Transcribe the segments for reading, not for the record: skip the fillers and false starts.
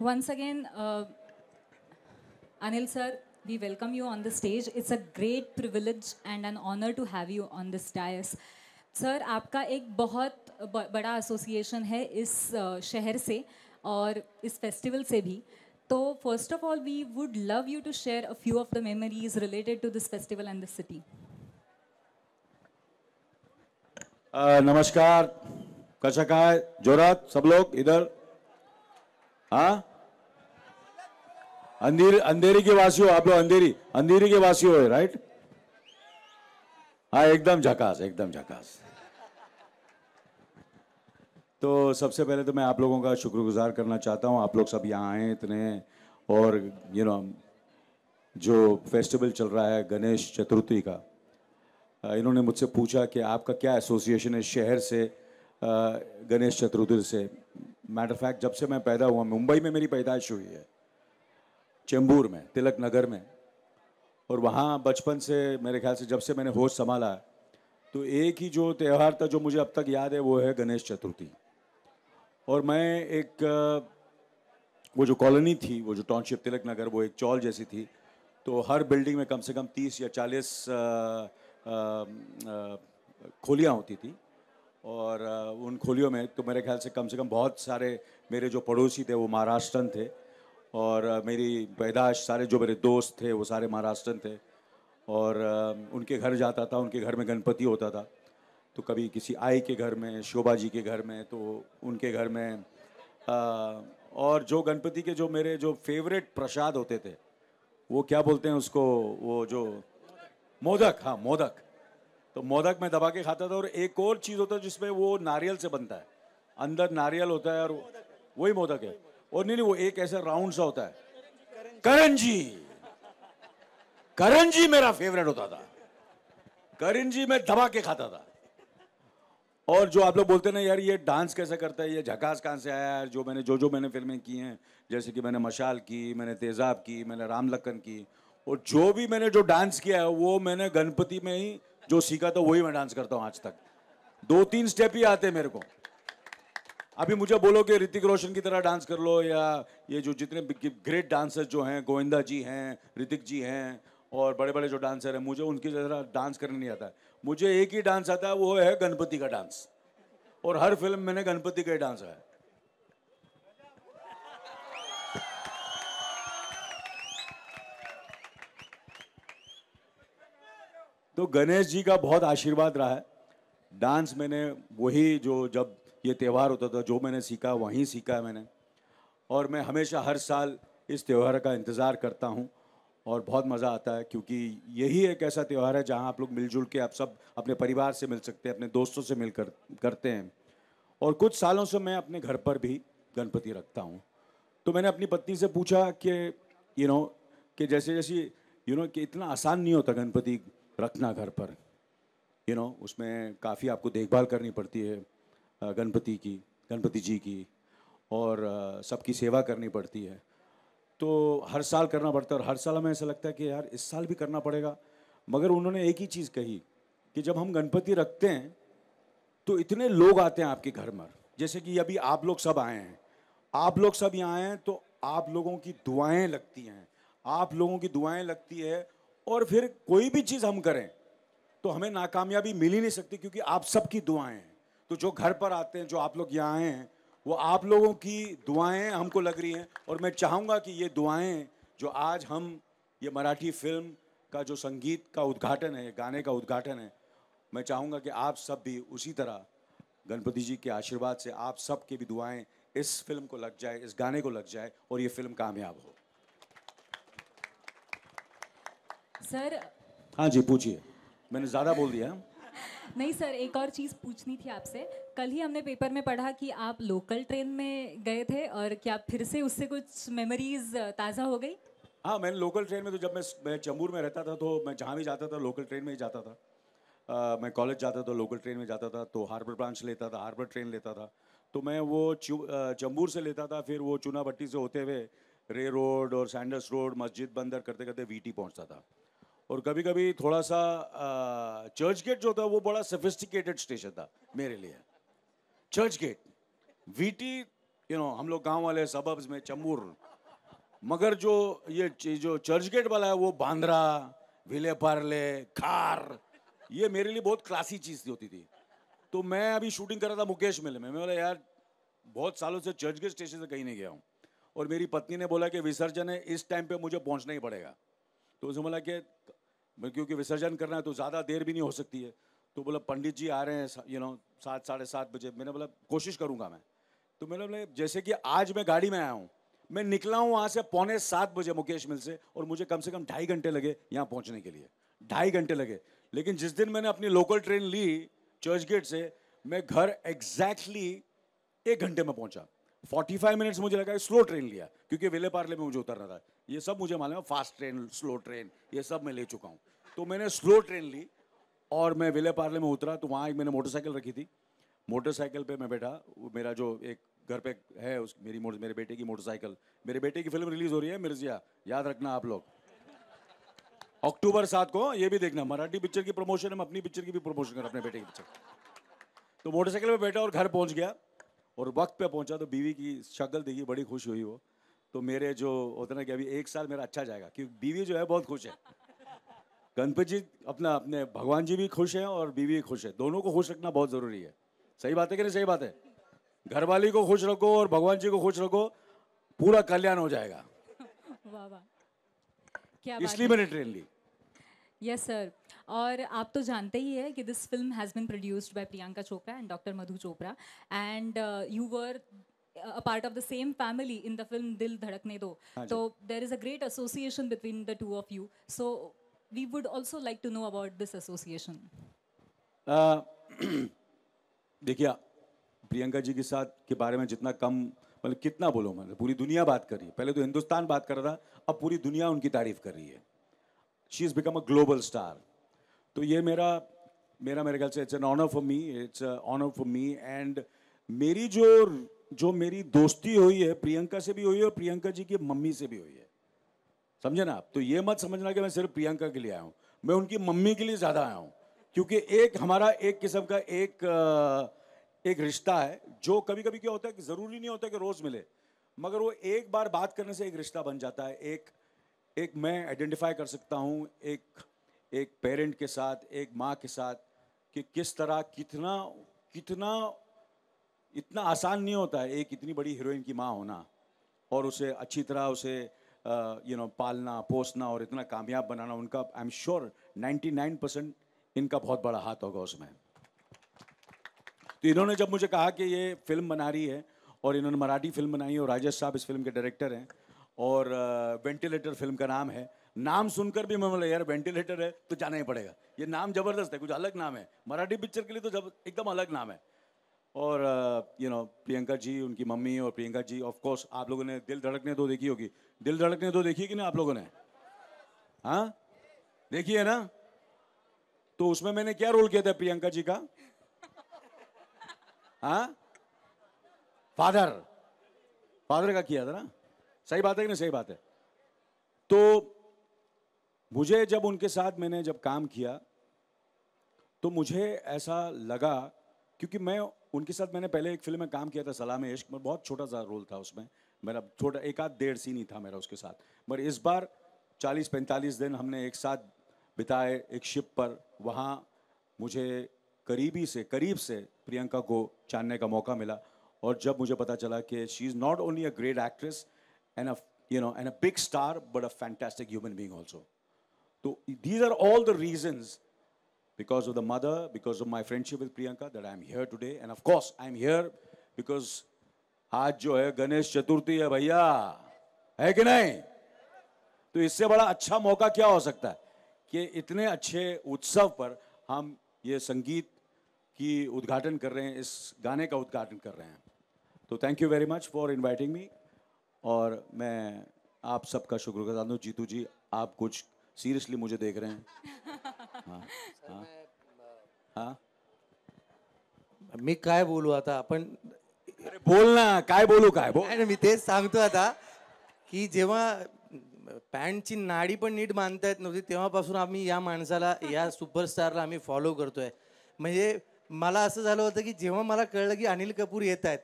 Once again, Anil sir, we welcome you on the stage. It's a great privilege and an honor to have you on this dais. Sir आपका एक बहुत बड़ा association है इस शहर से और इस फेस्टिवल से भी तो first of all we would love you to share a few of the memories related to this festival and this city. नमस्कार. कशा काय जोरात सब लोग इधर. हाँ, अंधेरी के वासी हो आप लोग. अंधेरी के वासी हो, राइट? हाँ, एकदम झकास, एकदम झकास. तो सबसे पहले तो मैं आप लोगों का शुक्रगुजार करना चाहता हूँ. आप लोग सब यहाँ आए इतने, और जो फेस्टिवल चल रहा है गणेश चतुर्थी का, इन्होंने मुझसे पूछा कि आपका क्या एसोसिएशन है शहर से गणेश चतुर्थी से. मैटर ऑफ फैक्ट, जब से मैं पैदा हुआ, मुंबई में मेरी पैदाइश हुई है, चेंबूर में, तिलक नगर में, और वहाँ बचपन से मेरे ख्याल से जब से मैंने होश संभाला तो एक ही जो त्यौहार था जो मुझे अब तक याद है वो है गणेश चतुर्थी. और मैं एक वो जो कॉलोनी थी, वो जो टाउनशिप तिलक नगर, वो एक चौल जैसी थी. तो हर बिल्डिंग में कम से कम 30 या 40 खोलियाँ होती थी. और उन खोलियों में तो मेरे ख्याल से कम बहुत सारे मेरे जो पड़ोसी थे वो महाराष्ट्रन थे, और मेरी पैदाश सारे जो मेरे दोस्त थे वो सारे महाराष्ट्रन थे. और उनके घर जाता था, उनके घर में गणपति होता था. तो कभी किसी आई के घर में, शोभा जी के घर में, तो उनके घर में. और जो गणपति के जो मेरे जो फेवरेट प्रसाद होते थे, वो क्या बोलते हैं उसको, वो जो मोदक, हाँ मोदक. तो मोदक मैं दबा के खाता था. और एक और चीज़ होता है जिसमें वो नारियल से बनता है, अंदर नारियल होता है, और वही मोदक है. और नहीं, वो एक ऐसा राउंड सा होता है, करंजी. करंजी मेरा फेवरेट होता था. करंजी मैं दबा के खाता था. और जो आप लोग बोलते हैं ना यार ये डांस कैसे करता है, ये झकास कहाँ से आया यार, जो मैंने फिल्में की हैं, जैसे कि मैंने मशाल की, मैंने तेजाब की, मैंने राम लखन की, और जो भी मैंने जो डांस किया है वो मैंने गणपति में ही जो सीखा था वही मैं डांस करता हूँ आज तक. 2-3 स्टेप ही आते हैं मेरे को. अभी मुझे बोलो कि ऋतिक रोशन की तरह डांस कर लो, या ये जो जितने ग्रेट डांसर्स जो हैं, गोविंदा जी हैं, ऋतिक जी हैं, और बड़े बड़े जो डांसर हैं, मुझे उनकी तरह डांस करने नहीं आता. मुझे एक ही डांस आता है, वो है गणपति का डांस. और हर फिल्म मैंने गणपति का ही डांस है. तो गणेश जी का बहुत आशीर्वाद रहा है. डांस मैंने वही जो जब ये त्यौहार होता था जो मैंने सीखा वहीं सीखा है मैंने. और मैं हमेशा हर साल इस त्यौहार का इंतज़ार करता हूँ, और बहुत मज़ा आता है, क्योंकि यही एक ऐसा त्यौहार है जहाँ आप लोग मिलजुल के आप सब अपने परिवार से मिल सकते हैं, अपने दोस्तों से मिलकर करते हैं. और कुछ सालों से मैं अपने घर पर भी गणपति रखता हूँ. तो मैंने अपनी पत्नी से पूछा कि कि जैसे जैसे कि इतना आसान नहीं होता गणपति रखना घर पर. उसमें काफ़ी आपको देखभाल करनी पड़ती है गणपति जी की, और सबकी सेवा करनी पड़ती है. तो हर साल करना पड़ता है, और हर साल हमें ऐसा लगता है कि यार इस साल भी करना पड़ेगा. मगर उन्होंने एक ही चीज़ कही कि जब हम गणपति रखते हैं तो इतने लोग आते हैं आपके घर में, जैसे कि अभी आप लोग सब आए हैं, आप लोग सब यहाँ आए हैं, तो आप लोगों की दुआएं लगती हैं, आप लोगों की दुआएं लगती है. और फिर कोई भी चीज़ हम करें तो हमें नाकामयाबी मिल ही नहीं सकती, क्योंकि आप सबकी दुआएं हैं. तो जो घर पर आते हैं, जो आप लोग यहाँ आए हैं, वो आप लोगों की दुआएं हमको लग रही हैं. और मैं चाहूँगा कि ये दुआएं जो आज हम ये मराठी फिल्म का जो संगीत का उद्घाटन है, गाने का उद्घाटन है, मैं चाहूँगा कि आप सब भी उसी तरह गणपति जी के आशीर्वाद से आप सब की भी दुआएं इस फिल्म को लग जाए, इस गाने को लग जाए, और ये फिल्म कामयाब हो. सर हाँ जी, पूछिए. मैंने ज़्यादा बोल दिया. नहीं सर, एक और चीज़ पूछनी थी आपसे. कल ही हमने पेपर में पढ़ा कि आप लोकल ट्रेन में गए थे, और क्या फिर से उससे कुछ मेमोरीज ताज़ा हो गई? हाँ, मैंने लोकल ट्रेन में, तो जब मैं चंबूर में रहता था तो मैं जहाँ भी जाता था लोकल ट्रेन में ही जाता था. मैं कॉलेज जाता था लोकल ट्रेन में जाता था, तो हार्बर ब्रांच लेता था, हार्बर ट्रेन लेता था. तो मैं वो चंबूर से लेता था, फिर वो चूनाभट्टी से होते हुए रे रोड और सैंडर्स रोड, मस्जिद बंदर करते करते वीटी पहुंचता था. और कभी कभी थोड़ा सा चर्च गेट जो था वो बड़ा सोफिस्टिकेटेड स्टेशन था मेरे लिए. चर्च गेट, वीटी हम लोग गांव वाले सबब्स में चंबूर, मगर जो ये जो चर्च गेट वाला है वो बांद्रा, विले पार्ले, खार, ये मेरे लिए बहुत क्लासी चीज़ होती थी। तो मैं अभी शूटिंग कर रहा था मुकेश मेले में, मैं बोला यार बहुत सालों से चर्च गेट स्टेशन से कहीं नहीं गया हूँ, और मेरी पत्नी ने बोला कि विसर्जन है, इस टाइम पे मुझे पहुँचना ही पड़ेगा। तो उसने बोला कि क्योंकि विसर्जन करना है तो ज़्यादा देर भी नहीं हो सकती है, तो बोला पंडित जी आ रहे हैं 7 साढ़े 7 बजे। मैंने बोला कोशिश करूँगा मैं। तो मैंने बोला जैसे कि आज मैं गाड़ी में आया हूँ, मैं निकला हूँ वहाँ से 6:45 बजे मुकेश मिल से, और मुझे कम से कम 2.5 घंटे लगे यहाँ पहुँचने के लिए, 2.5 घंटे लगे। लेकिन जिस दिन मैंने अपनी लोकल ट्रेन ली चर्च गेट से, मैं घर एग्जैक्टली 1 घंटे में पहुँचा। 45 मिनट्स मुझे लगा, स्लो ट्रेन लिया क्योंकि विले पार्ले में मुझे उतरना था। ये सब मुझे मालूम है, फास्ट ट्रेन, स्लो ट्रेन, ये सब मैं ले चुका हूँ। तो मैंने स्लो ट्रेन ली और मैं विले पार्ले में उतरा, तो वहाँ एक मैंने मोटरसाइकिल रखी थी, मोटरसाइकिल पे मैं बैठा। मेरा जो एक घर पे है मेरे बेटे की मोटरसाइकिल, मेरे बेटे की फिल्म रिलीज हो रही है मिर्जिया, याद रखना आप लोग, अक्टूबर 7 को, ये भी देखना। मराठी पिक्चर की प्रमोशन है, हम अपनी पिक्चर की भी प्रमोशन कर अपने बेटे की पिक्चर। तो मोटरसाइकिल पे बैठा और घर पहुंच गया, और वक्त पे पहुंचा तो बीवी की शक्ल देखी, बड़ी खुश हुई वो। तो मेरे जो होता ना कि अभी 1 साल मेरा अच्छा जाएगा, क्योंकि बीवी जो है बहुत खुश है। गणपति जी अपने भगवान जी भी खुश हैं और बीवी भी खुश है, दोनों को खुश रखना बहुत जरूरी है। सही बात है कि नहीं? सही बात है। घरवाली को खुश रखो और भगवान जी को खुश रखो, पूरा कल्याण हो जाएगा। वाह वाह, क्या बात इसलिए है। मैंने ट्रेन ली। Yes sir. और आप तो जानते ही है कि this film has been produced by Priyanka Chopra and doctor Madhu Chopra, and you were a part of the same family in the film Dil Dhadakne Do. So there is a great association between the two of you. So we would also like to know about this association. देखिए, प्रियंका जी के साथ के बारे में जितना कम, मतलब कितना बोलूँ मैं, पूरी दुनिया बात कर रही है। पहले तो हिंदुस्तान बात कर रहा था, अब पूरी दुनिया उनकी तारीफ कर रही है। She is become a global star. तो ये मेरे ख्याल से it's an honour for me, it's honour for me. And मेरी जो मेरी दोस्ती हुई है प्रियंका से भी हुई है और प्रियंका जी की मम्मी से भी हुई है, समझे ना आप? तो ये मत समझना कि मैं सिर्फ प्रियंका के लिए आया हूँ, मैं उनकी मम्मी के लिए ज़्यादा आया हूँ, क्योंकि हमारा एक किस्म का एक रिश्ता है, जो कभी कभी क्या होता है कि ज़रूरी नहीं होता कि रोज़ मिले, मगर वो एक बार बात करने से एक रिश्ता बन जाता है। एक मैं आइडेंटिफाई कर सकता हूँ एक पेरेंट के साथ, एक माँ के साथ, कि किस तरह कितना इतना आसान नहीं होता है एक इतनी बड़ी हीरोइन की माँ होना, और उसे अच्छी तरह उसे पालना पोसना और इतना कामयाब बनाना। उनका आई एम श्योर 99% इनका बहुत बड़ा हाथ होगा उसमें। तो इन्होंने जब मुझे कहा कि ये फिल्म बना रही है, और इन्होंने मराठी फिल्म बनाई है और राजेश साहब इस फिल्म के डायरेक्टर हैं, और वेंटिलेटर फिल्म का नाम है, नाम सुनकर भी मैं बोला यार वेंटिलेटर है तो जाना ही पड़ेगा, ये नाम जबरदस्त है, कुछ अलग नाम है मराठी पिक्चर के लिए, तो जब एकदम अलग नाम है। और प्रियंका जी, उनकी मम्मी और प्रियंका जी, ऑफ कोर्स आप लोगों ने दिल धड़कने दो देखी होगी। दिल धड़कने दो देखी कि ना आप लोगों ने? हाँ, देखी है ना? तो उसमें मैंने क्या रोल किया था प्रियंका जी का? हाँ, फादर का किया था ना? सही बात है कि नहीं? सही बात है। तो मुझे जब उनके साथ मैंने जब काम किया तो मुझे ऐसा लगा, क्योंकि मैं उनके साथ मैंने पहले एक फिल्म में काम किया था, सलाम-ए इश्क में, बहुत छोटा सा रोल था उसमें मेरा, छोटा 1-1.5 सीन ही था मेरा उसके साथ। मगर इस बार 40-45 दिन हमने एक साथ बिताए एक शिप पर। वहाँ मुझे करीब से प्रियंका को जानने का मौका मिला, और जब मुझे पता चला कि she is not only a great actress and a big star, but a fantastic human being also. तो these are all the reasons, because of the mother, because of my friendship with Priyanka, that I am here today. And of course I am here because आज जो है गणेश चतुर्थी है भैया, है कि नहीं? तो इससे बड़ा अच्छा मौका क्या हो सकता है कि इतने अच्छे उत्सव पर हम ये संगीत की उद्घाटन कर रहे हैं, इस गाने का उद्घाटन कर रहे हैं। तो thank you very much for inviting me, और मैं आप सबका शुक्रगुजार हूँ। जीतू जी, आप कुछ सीरियसली मुझे देख रहे हैं? हाँ हाँ हाँ, मी काय बोलू आता आपण? अरे बोल ना, काय बोलू, काय बोल? नाही, मी तेच सांगतो आता की जेव्हा पॅन्टची नाडी पण नीट बांधता येत नव्हती, तेव्हापासून आम्ही या माणसाला, या सुपरस्टारला आम्ही फॉलो करतोय। म्हणजे मला असं झालं होतं की जेव्हा मला कळलं की अनिल कपूर येत आहेत,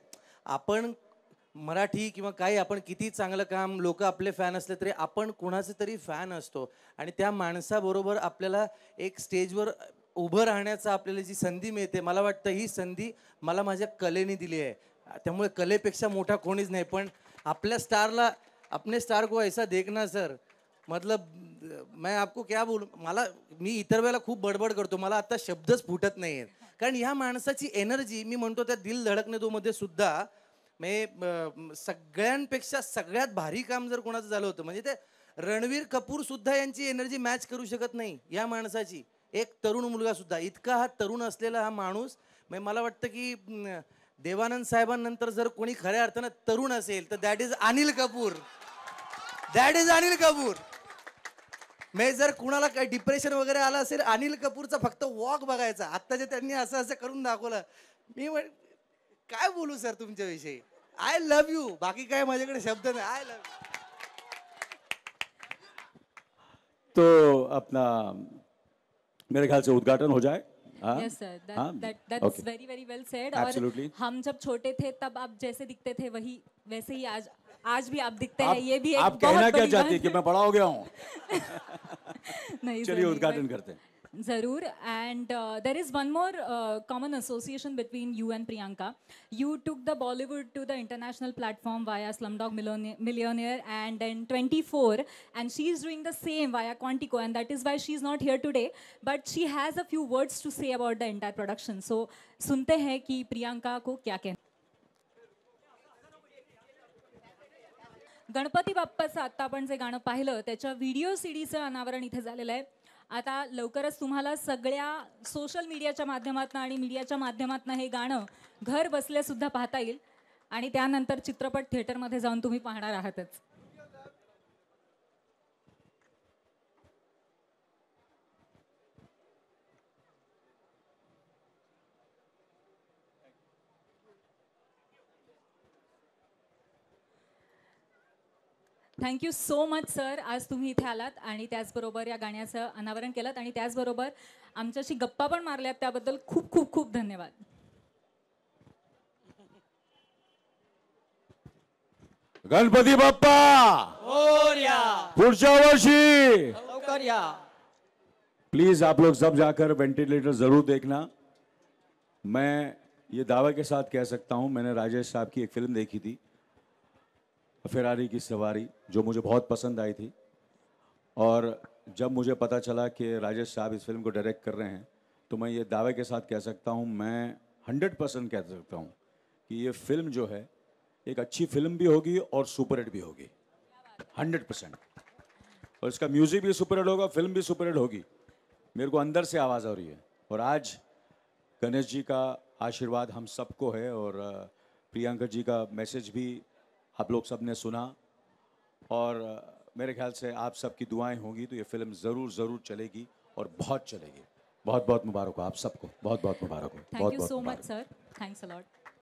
आपण मराठी किंवा काही आपण किती चांगलं काम लोक आपले फॅन असले तरी आपण कोणाचे तरी फॅन असतो आणि त्या माणसाबरोबर आपल्याला एक स्टेजवर उभं राहण्याचा आपल्याला जी संधी मिळते, मला वाटतं ही संधी मला माझ्या कलेने दिली आहे. त्यामुळे कलेपेक्षा मोठा कोणीच नाही. पण आपल्या स्टारला, अपने स्टार को ऐसा देखना सर, मतलब मैं आपको क्या बोलू, मी इतर वेळेला खूप बडबड करतो, मला आता शब्दच फुटत नाही आहेत. कारण ह्या माणसाची एनर्जी, मी म्हणतो त्या दिल धडकने दो मध्ये सुद्धा सगळ्यांपेक्षा सगळ्यात भारी काम जर कोणाचं झालं होतं म्हणजे ते रणवीर कपूर सुद्धा यांची एनर्जी मॅच करू शकत नाही या माणसाची. एक तरुण मुलगा सुद्धा, इतका हा तरुण असलेला हा माणूस, मला वाटतं की देवानंद साहेबांनंतर जर कोणी खऱ्या अर्थानं तरुण असेल तर that is Anil Kapoor. That is Anil Kapoor. जर कुणाला काही डिप्रेशन वगैरे आलं असेल, अनिल कपूरचा फक्त वॉक बघायचा. आता जे त्यांनी असं असं करून दाखवलं, मी काय बोलू सर तुमच्याविषयी. आय लव्ह यू, बाकी काय माझ्याकडे शब्द नाही. I love you. तो अपना मेरे ख्याल से उद्घाटन हो जाए. Yes sir, that's very very well said. और हम जब छोटे थे तब आप जैसे दिखते थे वही वैसे ही आज भी आप दिखते हैं. ये भी एक आप कहना क्या चाहती है कि मैं बड़ा हो गया हूँ? नहीं, चलिए उद्घाटन करते हैं. जरूर. And there is one more common association between you and Priyanka. You took the Bollywood to the international platform via Slumdog Millionaire and in 24, and she is doing the same via Quantico, and that is why she is not here today, but she has a few words to say about the entire production. So सुनते हैं कि प्रियंका को क्या कहना. गणपती बाप्पाचं आता आपण जे गाणं पाहिलं त्याच्या व्हिडिओ सीडीचं अनावरण इथे झालेलं आहे. आता लवकरच तुम्हाला सगळ्या सोशल मीडियाच्या माध्यमातून आणि मीडियाच्या माध्यमातून हे गाणं घर बसल्या सुद्धा पाहता येईल आणि त्यानंतर चित्रपट थिएटरमध्ये जाऊन तुम्ही पाहणार आहातच. थँक्यू सो मच सर, आज तुम्ही इथे आलात आणि त्याचबरोबर या गाण्याचं अनावरण केलं आणि त्याचबरोबर आमच्याशी गप्पा पण मारल्यात, त्याबद्दल खूप खूप खूप धन्यवाद. गणपती बाप्पा मोरया. पुढच्या वर्षी लवकर या. प्लीज आप लोग सब जाकर वेंटिलेटर जरूर देखना. मैं ये दावे के साथ कह सकता हूँ, मैंने राजेश साहब की एक फिल्म देखी थी, फेरारी की सवारी, जो मुझे बहुत पसंद आई थी. और जब मुझे पता चला कि राजेश साहब इस फिल्म को डायरेक्ट कर रहे हैं तो मैं ये दावे के साथ कह सकता हूँ, मैं 100% कह सकता हूँ कि ये फिल्म जो है एक अच्छी फिल्म भी होगी और सुपरहिट भी होगी. 100%. और इसका म्यूजिक भी सुपरहिट होगा, फिल्म भी सुपरहिट होगी. मेरे को अंदर से आवाज़ आ रही है. और आज गणेश जी का आशीर्वाद हम सबको है और प्रियंका जी का मैसेज भी आप लोग सब ने सुना और मेरे ख्याल से आप सबकी दुआएं होंगी तो ये फिल्म ज़रूर ज़रूर चलेगी और बहुत चलेगी. बहुत बहुत मुबारक हो आप सबको, बहुत बहुत मुबारक हो. Thank you so much sir, thanks a lot.